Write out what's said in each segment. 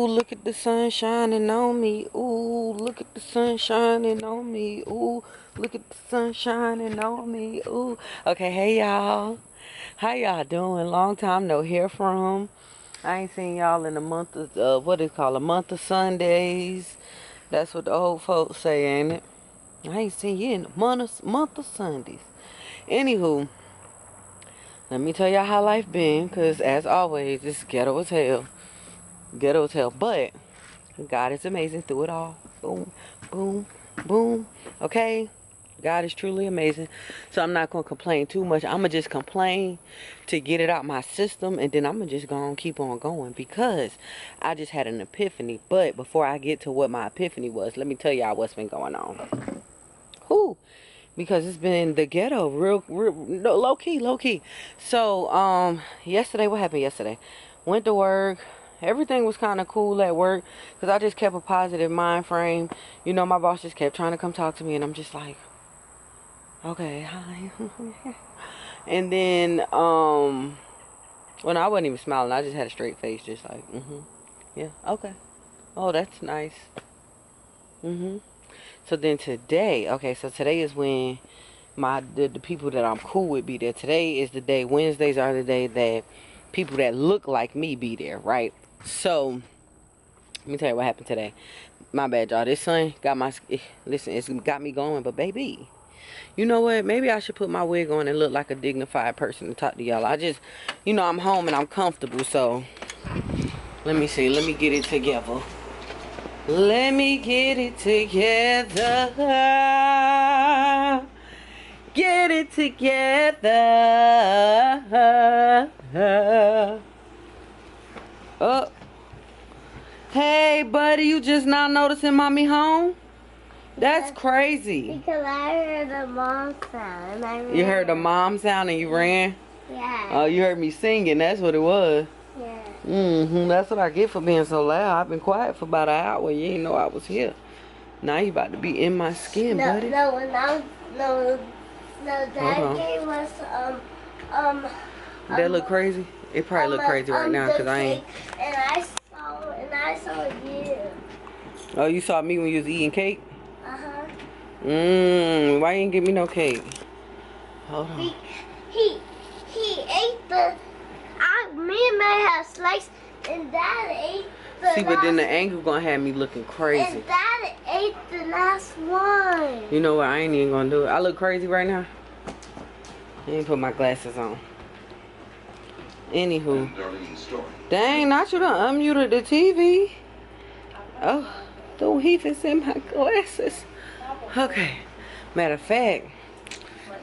Ooh, look at the sun shining on me. Ooh, look at the sun shining on me. Ooh, look at the sun shining on me. Ooh. Okay, hey y'all. How y'all doing? Long time no hear from. I ain't seen y'all in a month of, what is it called? A month of Sundays. That's what the old folks say, ain't it? I ain't seen you in a month of Sundays. Anywho, let me tell y'all how life been, because as always, it's ghetto as hell. Ghetto as hell. But God is amazing through it all. Boom, boom, boom. Okay? God is truly amazing. So I'm not going to complain too much. I'm going to just complain to get it out my system. And then I'm going to just go on keep on going. Because I just had an epiphany. But before I get to what my epiphany was, let me tell y'all what's been going on. Whew. Because it's been the ghetto. Real no, low key. So, yesterday, what happened yesterday? Went to work. Everything was kind of cool at work because I just kept a positive mind frame. You know, my boss just kept trying to come talk to me, and I'm just like, okay, hi. And then, well, no, I wasn't even smiling. I just had a straight face, just like, yeah, okay. Oh, that's nice. So then today, okay, so today is when the people that I'm cool with be there. Today is the day. Wednesdays are the day that people that look like me be there, right? So let me tell you what happened today. My bad, y'all. This sun got my, listen, it's got me going. But baby, you know what? Maybe I should put my wig on and look like a dignified person to talk to y'all. I just, you know, I'm home and I'm comfortable. So let me see. Let me get it together. Let me get it together. Get it together. Oh. Hey, buddy, you just now noticing mommy home? That's crazy. Because I heard a mom sound and I ran. You heard the mom sound and you ran? Yeah. Oh, you heard me singing. That's what it was. Yeah. That's what I get for being so loud. I've been quiet for about an hour. You ain't know I was here. Now you about to be in my skin, buddy. No, Dad gave us, That look crazy? It probably look crazy right now because I ain't. And I saw you. Oh, you saw me when you was eating cake? Uh-huh. Why you ain't give me no cake? Hold on. He ate me and Mary had sliced, and Dad ate the See, but then the angle gonna have me looking crazy. And Dad ate the last one. You know what? I ain't even gonna do it. I look crazy right now. I ain't put my glasses on. Anywho. Dang, not you done unmuted the TV. Oh, the heat is in my glasses. Okay. Matter of fact,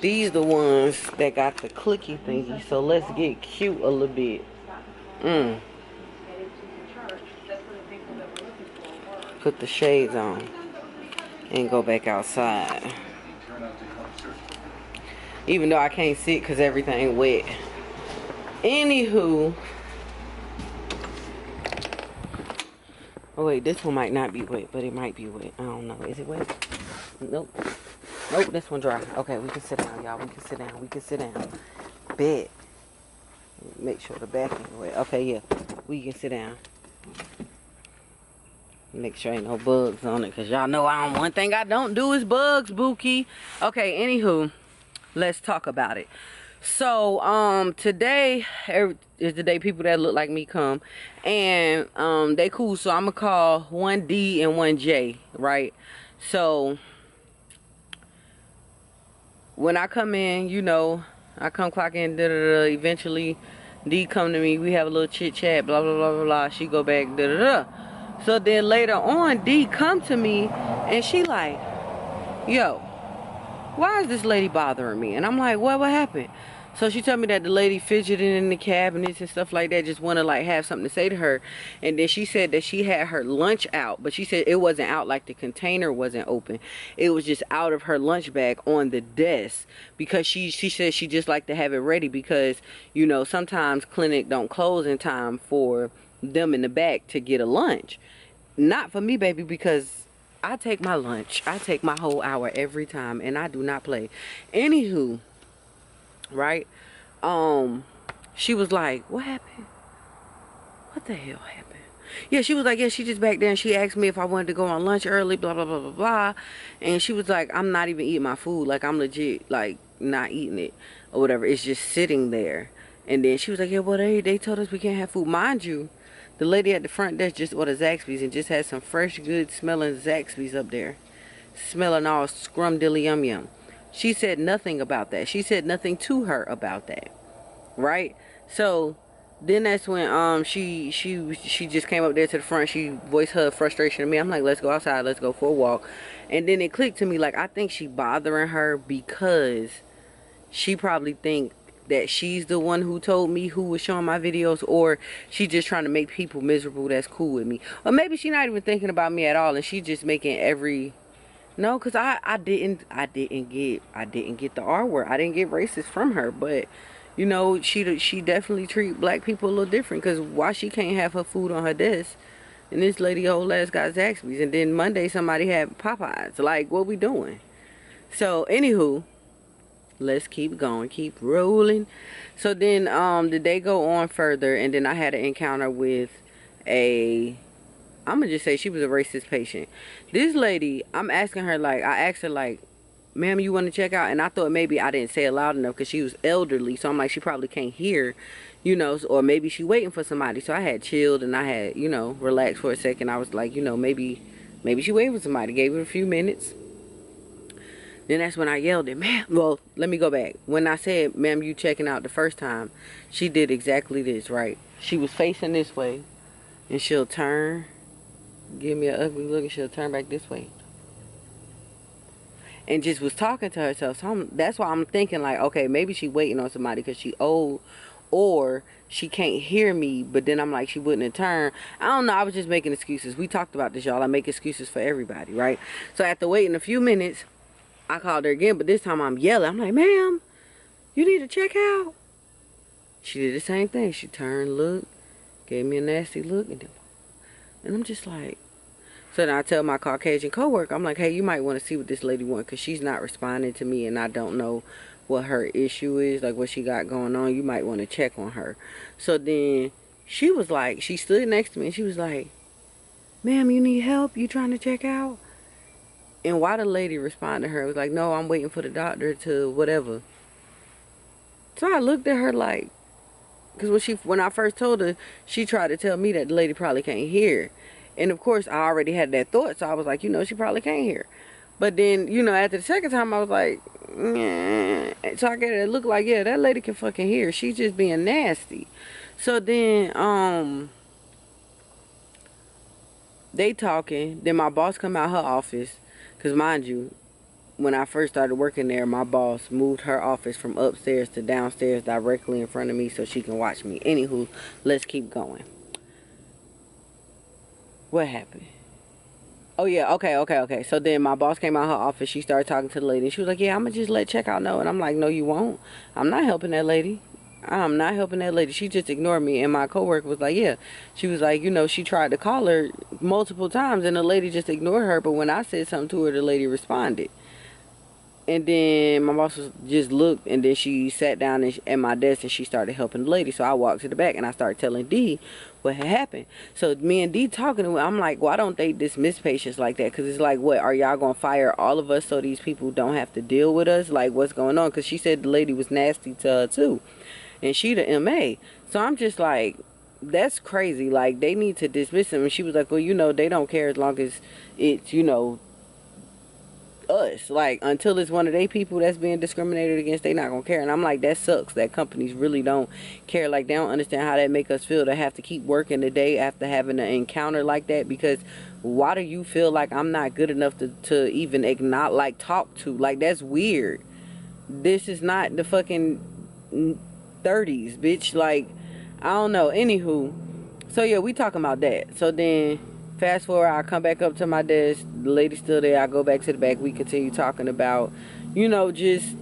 these the ones that got the clicky thingy. So let's get cute a little bit. Put the shades on and go back outside. Even though I can't sit because everything wet. Anywho. Oh wait, this one might not be wet, but it might be wet. I don't know. Is it wet? Nope. Nope, this one dry. Okay, we can sit down, y'all. We can sit down. Bed. Make sure the back ain't wet. Okay, yeah. We can sit down. Make sure ain't no bugs on it, because y'all know one thing I don't do is bugs, Bookie. Okay, anywho, let's talk about it. So, today is the day people that look like me come. And, they cool. So, I'm going to call one D and one J, right? So, when I come in, you know, I come clock in, eventually D come to me. We have a little chit chat, blah, blah, blah, blah, blah. She go back, So, then later on, D come to me and she like, yo, why is this lady bothering me? And I'm like, what happened? So she told me that the lady fidgeting in the cabinets and stuff like that, just want to like have something to say to her. And then she said that she had her lunch out, but she said it wasn't out, like the container wasn't open. It was just out of her lunch bag on the desk, because she said she just like to have it ready because, you know, sometimes clinic don't close in time for them in the back to get a lunch. Not for me, baby, because I take my lunch. I take my whole hour every time, and I do not play. Anywho, right? She was like, what happened? What the hell happened? Yeah, she was like, yeah, she just back there and she asked me if I wanted to go on lunch early, blah, blah, blah, blah, blah. And she was like, I'm not even eating my food. Like, I'm legit, like, not eating it or whatever. It's just sitting there. And then she was like, yeah, well, they told us we can't have food. Mind you, the lady at the front desk just ordered Zaxby's and just had some fresh, good smelling Zaxby's up there. Smelling all scrum dilly yum yum. She said nothing about that. She said nothing to her about that. Right? So then that's when she just came up there to the front. She voiced her frustration to me. I'm like, let's go outside, let's go for a walk. And then it clicked to me, like, I think she bothering her because she probably think that she's the one who told me who was showing my videos, or she just trying to make people miserable that's cool with me. Or maybe she not even thinking about me at all and she just making every... No, because I didn't get the R word. I didn't get racist from her, but you know, she definitely treat black people a little different. Because why she can't have her food on her desk, and this lady whole ass got Zaxby's, and then Monday somebody had Popeyes. Like, what we doing? So anywho, let's keep going, keep rolling. So then the day go on further, and then I had an encounter with a... I'm gonna just say she was a racist patient. This lady, I'm asking her, like, I asked her, like, ma'am, you want to check out? And I thought maybe I didn't say it loud enough because she was elderly. So I'm like, she probably can't hear, you know, or maybe she waiting for somebody. So I had chilled and I had, you know, relaxed for a second. I was like, you know, maybe she waiting for somebody. Gave it a few minutes. Then that's when I yelled at, ma'am. Well, let me go back. When I said, ma'am, you checking out the first time, she did exactly this, right? She was facing this way and she'll turn, give me an ugly look, and she'll turn back this way and just was talking to herself. So that's why I'm thinking, like, okay, maybe she waiting on somebody because she old, or she can't hear me. But then I'm like, she wouldn't have turned. I don't know. I was just making excuses. We talked about this, y'all. I make excuses for everybody, right? So after waiting a few minutes, I called her again, but this time I'm yelling. I'm like, ma'am, you need to check out. She did the same thing. She turned, looked, gave me a nasty look, and I'm just like... So then I tell my Caucasian coworker, I'm like, hey, you might want to see what this lady wants, because she's not responding to me and I don't know what her issue is, like what she got going on. You might want to check on her. So then she was like, she stood next to me and she was like, ma'am, you need help? You trying to check out? And why the lady responded to her, it was like, no, I'm waiting for the doctor to whatever. So I looked at her like, because when I first told her, she tried to tell me that the lady probably can't hear. And of course, I already had that thought, so I was like, you know, she probably can't hear. But then, you know, after the second time, I was like, yeah. So I get it look like, yeah, that lady can fucking hear. She's just being nasty. So then, they talking. Then my boss come out her office, because mind you, when I first started working there, my boss moved her office from upstairs to downstairs directly in front of me so she can watch me. Anywho, let's keep going. What happened? Oh, yeah, okay. So then my boss came out her office. She started talking to the lady. She was like, yeah, I'm going to just let checkout know. And I'm like, no, you won't. I'm not helping that lady. I'm not helping that lady. She just ignored me. And my coworker was like, yeah. She was like, you know, she tried to call her multiple times and the lady just ignored her. But when I said something to her, the lady responded. And then my boss just looked, and then she sat down at my desk and she started helping the lady. So I walked to the back and I started telling D what had happened. So me and D talking to her, I'm like, why don't they dismiss patients like that? Because it's like, what, are y'all going to fire all of us so these people don't have to deal with us? Like, what's going on? Because she said the lady was nasty to her too. And she the MA. So I'm just like, that's crazy. Like, they need to dismiss them. And she was like, well, you know, they don't care as long as it's, you know, us. Like, until it's one of they people that's being discriminated against, they not gonna care. And I'm like, that sucks that companies really don't care. Like, they don't understand how that make us feel to have to keep working the day after having an encounter like that. Because why do you feel like I'm not good enough to even acknowledge, like, talk to? Like, that's weird. This is not the fucking 30s, bitch. Like, I don't know. Anywho, so yeah, we talking about that. So then fast forward, I come back up to my desk. The lady's still there. I go back to the back. We continue talking about, you know, just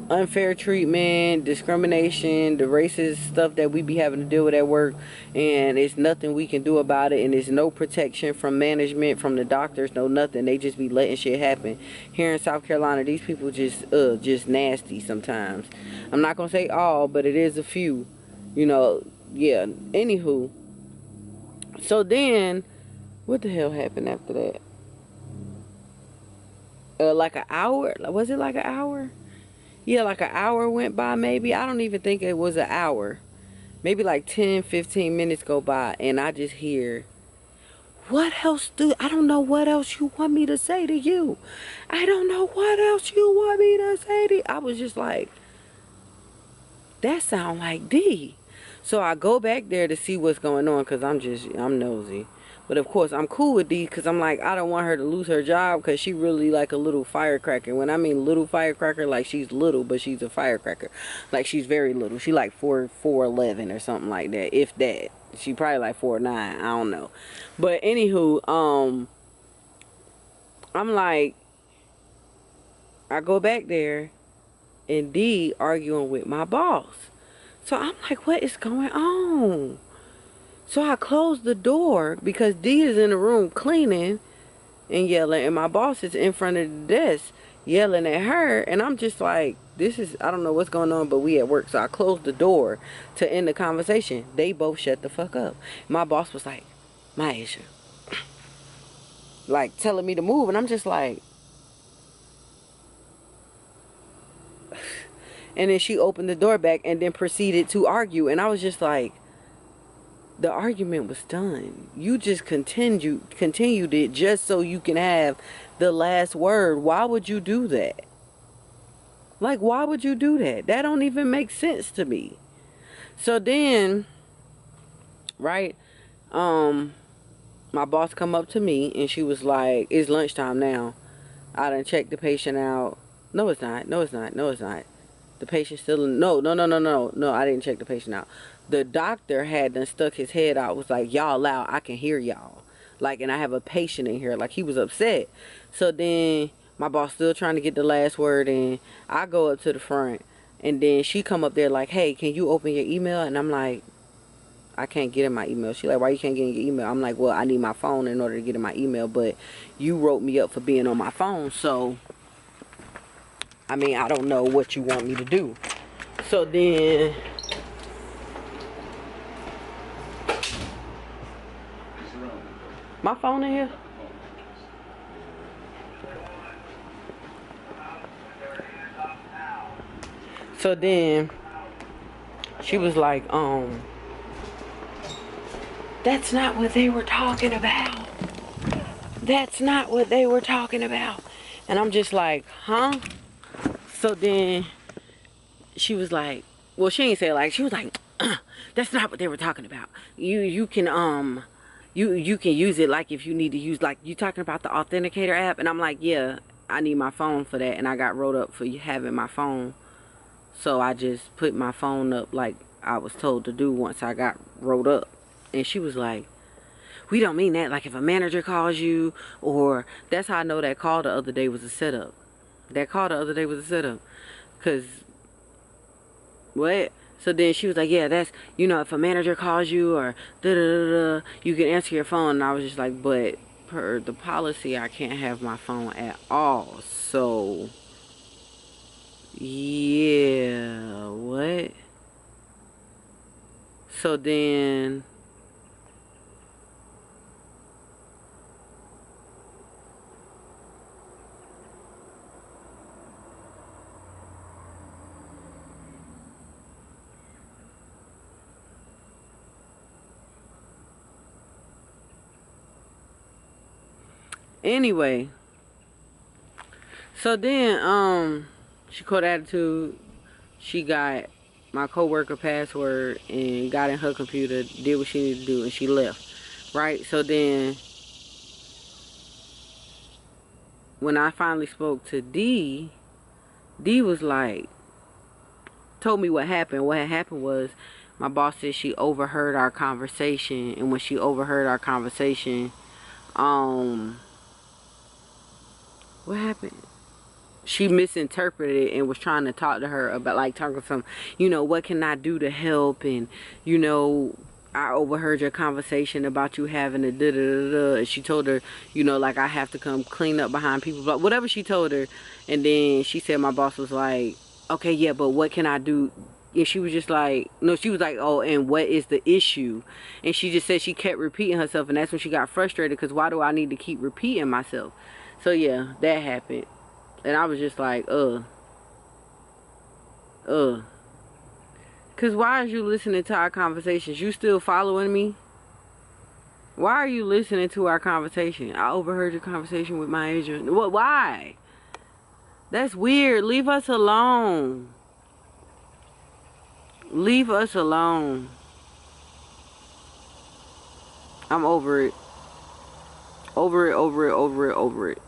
unfair treatment, discrimination, the racist stuff that we be having to deal with at work. And it's nothing we can do about it. And there's no protection from management, from the doctors, no nothing. They just be letting shit happen. Here in South Carolina, these people just nasty sometimes. I'm not going to say all, but it is a few. You know, yeah. Anywho. So then, what the hell happened after that? Like an hour? Was it like an hour? Yeah, like an hour went by maybe. I don't even think it was an hour. Maybe like 10, 15 minutes go by, and I just hear, what else I don't know what else you want me to say to you. I don't know what else you want me to say to you. I was just like, that sound like D. So I go back there to see what's going on because I'm nosy. But of course, I'm cool with D because I'm like, I don't want her to lose her job because she really like a little firecracker. When I mean little firecracker, like she's little, but she's a firecracker. Like she's very little. She like 4'11" or something like that, if that. She probably like 4'9". I don't know. But anywho, I'm like, I go back there and D arguing with my boss. So I'm like, what is going on? So I closed the door because D is in the room cleaning and yelling, and my boss is in front of the desk yelling at her, and I'm just like, I don't know what's going on, but we at work. So I closed the door to end the conversation. They both shut the fuck up. My boss was like, Maisha, like telling me to move, and I'm just like, and then she opened the door back and then proceeded to argue, and I was just like, the argument was done. You just continued it just so you can have the last word. Why would you do that? Like, why would you do that? That don't even make sense to me. So then, right, my boss come up to me and she was like, it's lunchtime now. I done checked the patient out. No, it's not. No, it's not. No, it's not. The patient still, no, I didn't check the patient out. The doctor had done stuck his head out, was like, y'all loud, I can hear y'all. Like, and I have a patient in here. Like, he was upset. So then my boss still trying to get the last word in. I go up to the front, and then she come up there like, hey, can you open your email? And I'm like, I can't get in my email. She like, why you can't get in your email? I'm like, well, I need my phone in order to get in my email, but you wrote me up for being on my phone, so I mean, I don't know what you want me to do. So then, my phone in here? So then, she was like, that's not what they were talking about. That's not what they were talking about. And I'm just like, huh? So then she was like, well, she ain't say it like, she was like, that's not what they were talking about. You can you can use it like if you need to use, like, you talking about the authenticator app. And I'm like, yeah, I need my phone for that, and I got wrote up for you having my phone. So I just put my phone up like I was told to do once I got wrote up. And she was like, we don't mean that. Like if a manager calls you, or that's how I know that call the other day was a setup. That call the other day was a setup. Cause what? So then she was like, yeah, that's, you know, if a manager calls you or da-da-da-da, you can answer your phone. And I was just like, but per the policy, I can't have my phone at all. So, yeah, what? So then, anyway, so then, she called attitude. She got my coworker password and got in her computer, did what she needed to do, and she left. Right? So then, when I finally spoke to D, D was like, told me what happened. What had happened was, my boss said she overheard our conversation, and when she overheard our conversation, what happened? She misinterpreted it and was trying to talk to her about, like, talking some, you know, what can I do to help, and, you know, I overheard your conversation about you having a da-da-da-da, and she told her, you know, like, I have to come clean up behind people, but whatever she told her. And then she said, my boss was like, okay, yeah, but what can I do and she was just like, no, she was like, oh, and what is the issue? And she just said she kept repeating herself, and that's when she got frustrated, because why do I need to keep repeating myself? So yeah, that happened. And I was just like, because why is you listening to our conversations? You still following me? Why are you listening to our conversation? I overheard your conversation with my agent. What? Why? That's weird. Leave us alone. Leave us alone. I'm over it. Over it, over it, over it, over it.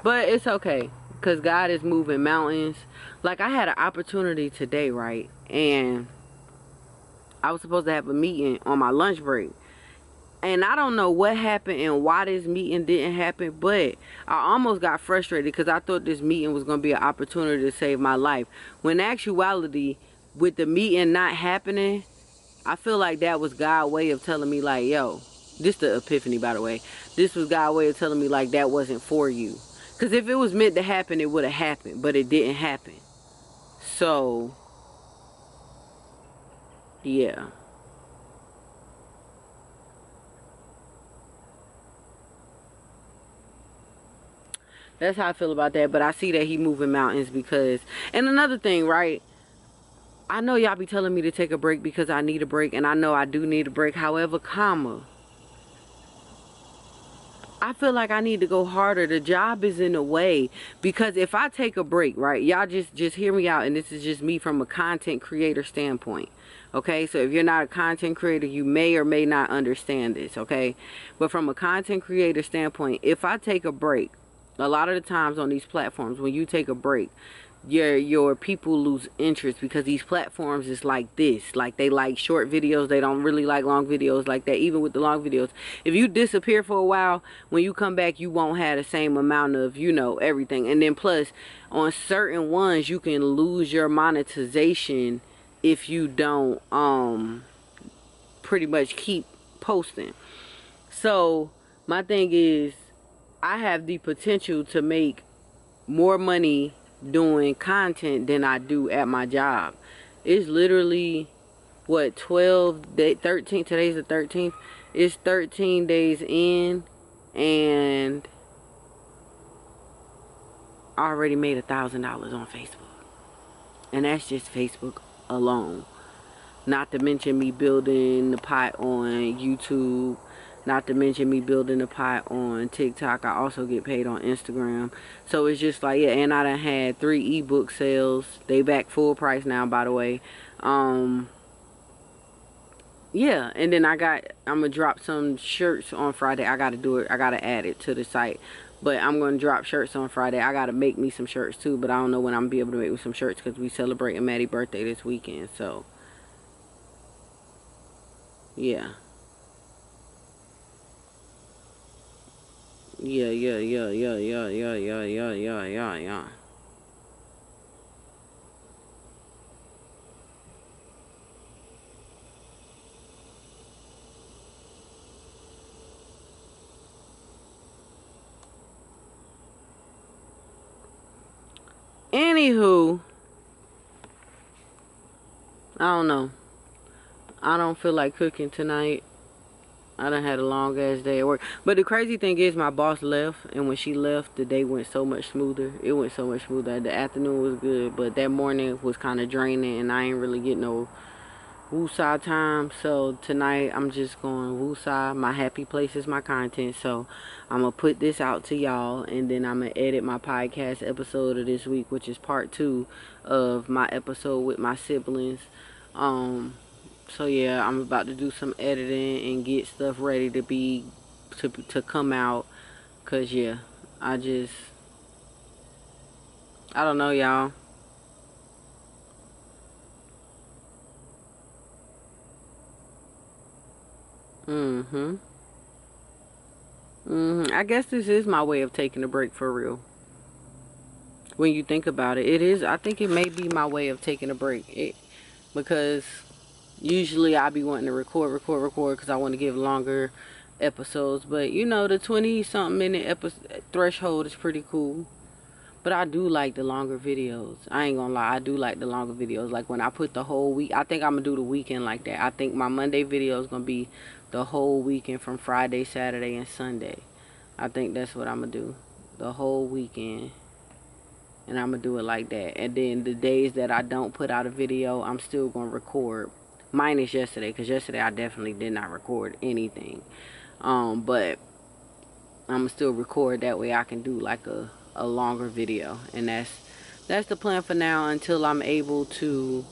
But it's okay, because God is moving mountains. Like, I had an opportunity today, right? And I was supposed to have a meeting on my lunch break. And I don't know what happened and why this meeting didn't happen, but I almost got frustrated because I thought this meeting was going to be an opportunity to save my life. When in actuality, with the meeting not happening, I feel like that was God's way of telling me, like, yo, this the epiphany, by the way. This was God's way of telling me, like, that wasn't for you. Because if it was meant to happen, it would have happened, but it didn't happen. So, yeah. That's how I feel about that. But I see that he moving mountains because... And another thing, right? I know y'all be telling me to take a break because I need a break. And I know I do need a break. However, I feel like I need to go harder. The job is in the way. Because if I take a break, right? Y'all just hear me out. And this is just me from a content creator standpoint. Okay? So if you're not a content creator, you may or may not understand this. Okay? But from a content creator standpoint, if I take a break, a lot of the times on these platforms, when you take a break, your people lose interest because these platforms is like this. Like, they like short videos. They don't really like long videos like that. Even with the long videos, if you disappear for a while, when you come back, you won't have the same amount of, you know, everything. And then plus, on certain ones, you can lose your monetization if you don't pretty much keep posting. So my thing is, I have the potential to make more money doing content than I do at my job. It's literally, what, 13, today's the 13th. It's 13 days in, and I already made $1,000 on Facebook. And that's just Facebook alone. Not to mention me building the pot on YouTube. Not to mention me building a pot on TikTok. I also get paid on Instagram. So it's just like, yeah, and I done had 3 ebook sales. They back full price now, by the way. Yeah, and then I'm gonna drop some shirts on Friday. I gotta do it. I gotta add it to the site. But I'm gonna drop shirts on Friday. I gotta make me some shirts too, but I don't know when I'm gonna be able to make me some shirts because we celebrating Maddie's birthday this weekend. So yeah. Yeah. Anywho, I don't know. I don't feel like cooking tonight. I done had a long ass day at work. But the crazy thing is, my boss left, and when she left, the day went so much smoother. It went so much smoother. The afternoon was good, but that morning was kind of draining, and I ain't really get no woosah time. So tonight, I'm just going woosah. My happy place is my content. So I'm going to put this out to y'all, and then I'm going to edit my podcast episode of this week, which is part 2 of my episode with my siblings. So yeah, I'm about to do some editing and get stuff ready to come out. Cause yeah, I don't know, y'all. I guess this is my way of taking a break for real. When you think about it, it is. I think it may be my way of taking a break. Because usually I be wanting to record because I want to give longer episodes. But you know, the 20-something minute threshold is pretty cool. But I do like the longer videos. I ain't gonna lie, I do like the longer videos. Like when I put the whole week, I think I'm gonna do the weekend like that. I think my Monday video is gonna be the whole weekend from Friday, Saturday, and Sunday. I think that's what I'm gonna do. The whole weekend. And I'm gonna do it like that. And then the days that I don't put out a video, I'm still gonna record. Minus yesterday, because yesterday I definitely did not record anything. But I'm gonna still record, that way I can do like a longer video. And that's the plan for now, until I'm able to,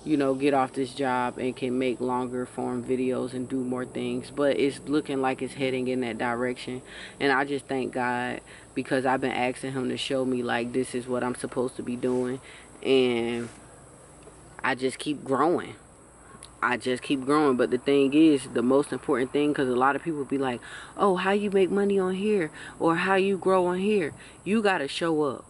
you know, get off this job and can make longer form videos and do more things. But it's looking like it's heading in that direction, and I just thank God, because I've been asking him to show me like this is what I'm supposed to be doing, and I just keep growing. I just keep growing. But the thing is, the most important thing, because a lot of people be like, oh, how you make money on here, or how you grow on here, you gotta show up.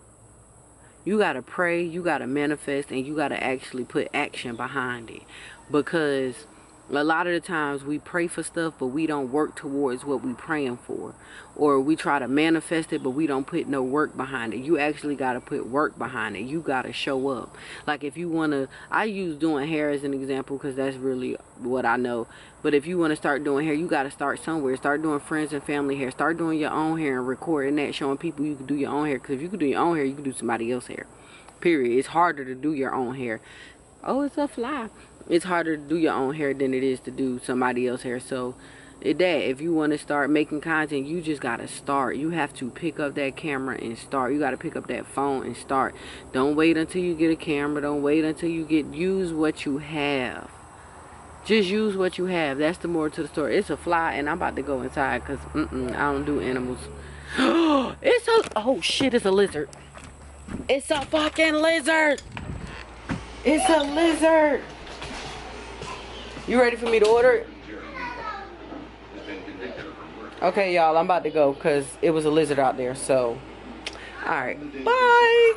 You got to pray, you got to manifest, and you got to actually put action behind it. Because a lot of the times we pray for stuff, but we don't work towards what we praying for. Or we try to manifest it, but we don't put no work behind it. You actually got to put work behind it. You got to show up. Like if you want to, I use doing hair as an example because that's really what I know. But if you want to start doing hair, you got to start somewhere. Start doing friends and family hair. Start doing your own hair and recording that, showing people you can do your own hair. Because if you can do your own hair, you can do somebody else's hair. Period. It's harder to do your own hair. Oh, it's a fly. It's harder to do your own hair than it is to do somebody else's hair. So if you want to start making content, you just got to start. You have to pick up that camera and start. You got to pick up that phone and start. Don't wait until you get a camera. Don't wait until you use what you have. Just use what you have. That's the moral to the story. It's a fly, and I'm about to go inside because I don't do animals. Oh shit, it's a lizard. It's a fucking lizard. It's a lizard. You ready for me to order it? Okay, y'all, I'm about to go because it was a lizard out there. So, all right. Bye.